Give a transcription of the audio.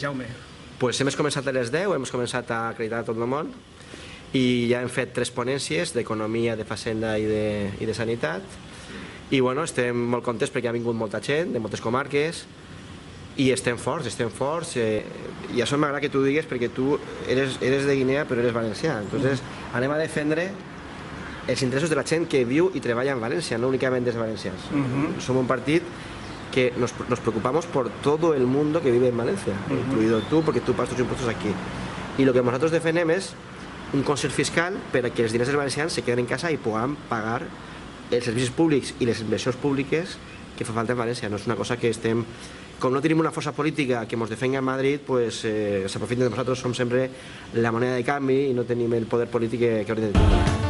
Jaume. Pues hem començat a les 10, hem començat a acreditar tot el món i ja hem fet 3 ponències d'economia, de facenda i de sanitat i bueno, estem molt contents perquè ha vingut molta gent de moltes comarques i estem forts i això m'agrada que tu digues perquè tu eres de Guinea però eres valencià, entonces anem a defendre els interessos de la gent que viu i treballa en València, no únicament dels valencians. Som un partit que nos preocupamos por todo el mundo que vive en Valencia, incluido tú, porque tú pagas tus impuestos aquí. Y lo que nosotros defendemos es un concert fiscal per a que els diners dels valencians se queden en casa i puguem pagar els servicis públics i les inversions públiques que fa falta en València. No és una cosa que estem... Com no tenim una força política que ens defenga a Madrid, pues s'aprofiten de nosaltres, som sempre la moneda de canvi i no tenim el poder polític que hauríem de tenir.